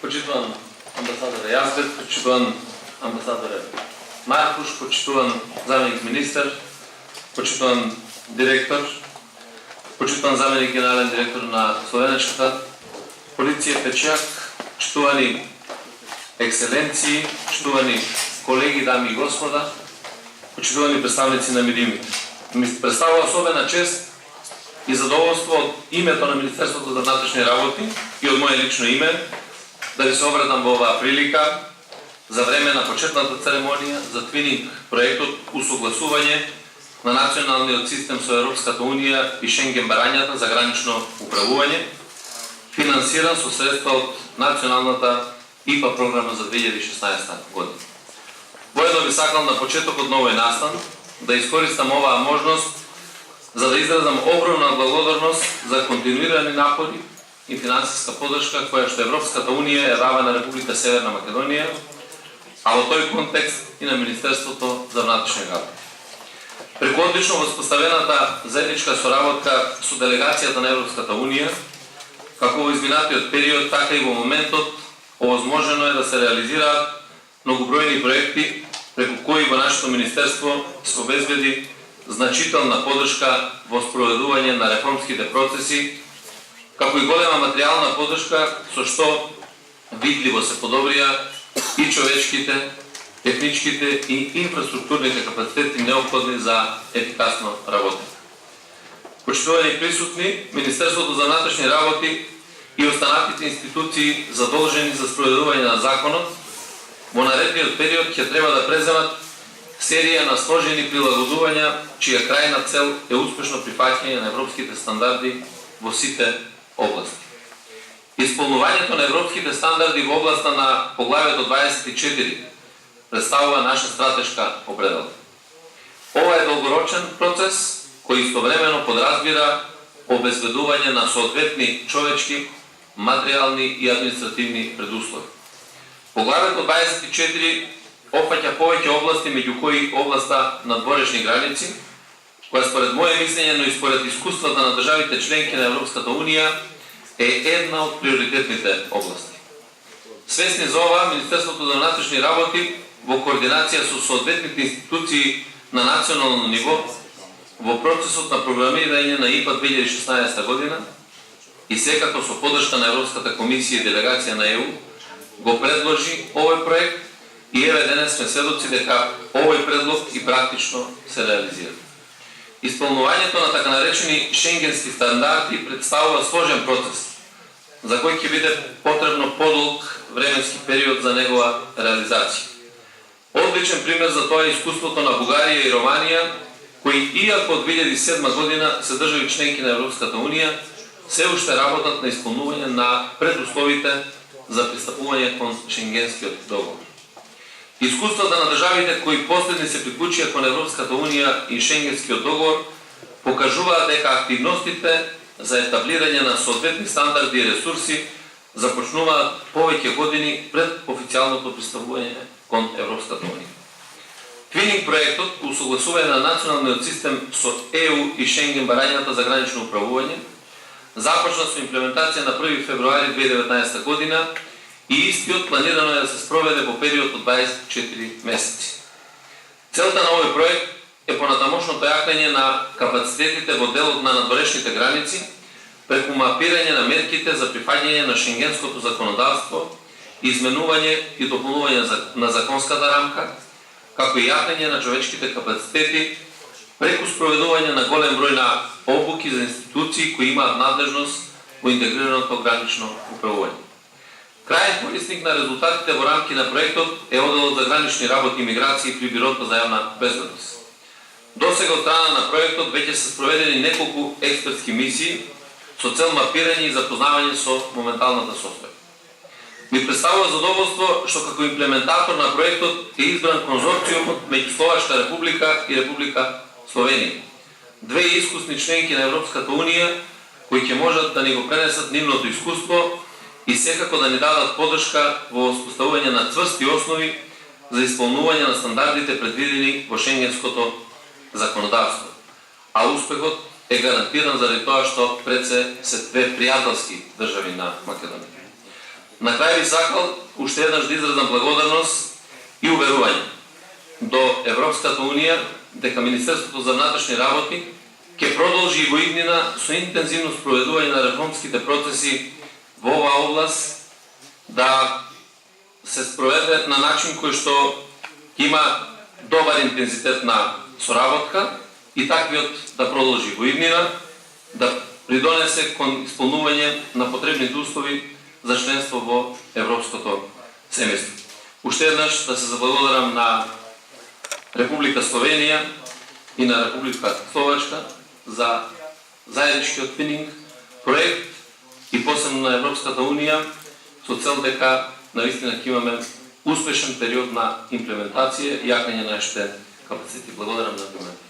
Почитуван амбасадор Јазбет, почитуван амбасадор Маркуш, почитуван заменик министер, почитуван директор, почитуван заменик генерален директор на Словенечката полиција Печјак, почитувани екселенции, почитувани колеги, дами и господа, почитувани представници на медиумите. Ми представува особена чест и задоволство од името на Министерството за внатрешни работи и од мое лично име да ви се обратам во оваа прилика за време на почетната церемонија за твининг проектот усогласување на националниот систем со Европската Унија и Шенген барањата за гранично управување, финансиран со средства од националната ИПА програма за 2016 година. Воедно би сакал на почетокот на овој настан да искористам оваа можност за да изразам огромна благодарност за континуирани напори и финансиска поддршка која што Европската Унија ја дава на Република Северна Македонија, а во тој контекст и на Министерството за внатрешни работи. Преку одлично воспоставената заедничка соработка со делегацијата на Европската Унија, како во изминатиот период, така и во моментот, овозможено е да се реализираат многобројни проекти преку кои во нашето министерство се обезбеди значителна поддршка во спроведување на реформските процеси, како и голема материјална поддршка со што видливо се подобрија и човечките, техничките и инфраструктурните капацитети неопходни за ефикасно работење. Почитувани присутни, Министерството за внатрешни работи и останатите институции задолжени за спроведување на законот во наредниот период ќе треба да преземат серија на сложени прилагодувања, чија крајна цел е успешно прифаќање на европските стандарди во сите области. Исполнувањето на европските стандарди во областа на поглавието 24 представува наша стратешка определка. Ова е долгорочен процес кој истовремено подразбира обезбедување на соодветни човечки, материјални и административни предуслови. Поглавието 24 опфаќа повеќе области, меѓу кои областа на дворешни граници, која според моје мислење, но и според искуствата на државите членки на Европската Унија, е една од приоритетните области. Свесни за ова, Министерството за внатрешни работи во координација со соодветните институции на национално ниво во процесот на програмирање на ИПА 2016 година и секако со поддршка на Европската комисија и делегација на ЕУ го предложи овој проект и еве денес сме сведоци дека овој предлог и практично се реализира. Исполнувањето на така наречени шенгенски стандарди представува сложен процес, за кој ќе биде потребно подолг временски период за негова реализација. Одличен пример за тоа е искуството на Бугарија и Романија, кои иако од 2007 година се држави членки на Европската Унија, се уште работат на исполнување на предусловите за пристапување кон Шенгенскиот договор. Искуствата на државите кои последни се приклучија кон Европската Унија и Шенгенскиот договор покажуваат дека активностите за етаблирање на соодветни стандарди и ресурси започнуваат повеќе години пред официјалното пристапување кон Европската Унија. Твининг проектот усогласување на националниот систем со ЕУ и Шенген барањата за гранично управување започна со имплементација на 1 февруари 2019 година и истиот планирано е да се спроведе во период од 24 месеци. Целта на овој проект е понатамошното јакнење на капацитетите во делот на надворешните граници преку мапирање на мерките за прифаќање на шенгенското законодавство, изменување и дополнување на законската рамка, како и јакнење на човечките капацитети преку спроведување на голем број на обуки за институции кои имаат надлежност во интегрираното гранично управување. Крајен корисник на резултатите во рамки на проектот е Оделот за гранични работи и миграции при Бирото за јавна безбедност. Досега од страна на проектот веќе се спроведени неколку експертски мисии со цел мапирање и запознавање со моменталната состојба. Ми представува задоволство што како имплементатор на проектот е избран конзорциумот меѓу Словашка република и Република Словенија, две искусни членки на Европската Унија кои ќе можат да ни го пренесат нивното искуство и секако да ни дадат поддршка во воспоставување на цврсти основи за исполнување на стандардите предвидени во шенгенското законодавство. А успехот е гарантиран заради тоа што пред се две пријателски држави на Македонија. На крај би сакал уште еднаш да изразам благодарност и уверување до Европската Унија дека Министерството за внатрешни работи ќе продолжи и во иднина со интензивно спроведување на реформските процеси во оваа област да се спроведе на начин кој што има добар интензитет на соработка и таквиот да продолжи во иднина, да придонесе кон исполнување на потребните услови за членство во Европското семејство. Уште еднаш да се заблагодарам на Република Словенија и на Република Словачка за заедничкиот твининг проект и посебно на Европската Унија со цел дека наистина ќе имаме успешен период на имплементација и јакање на нашите капацитети. Благодарам на вниманието.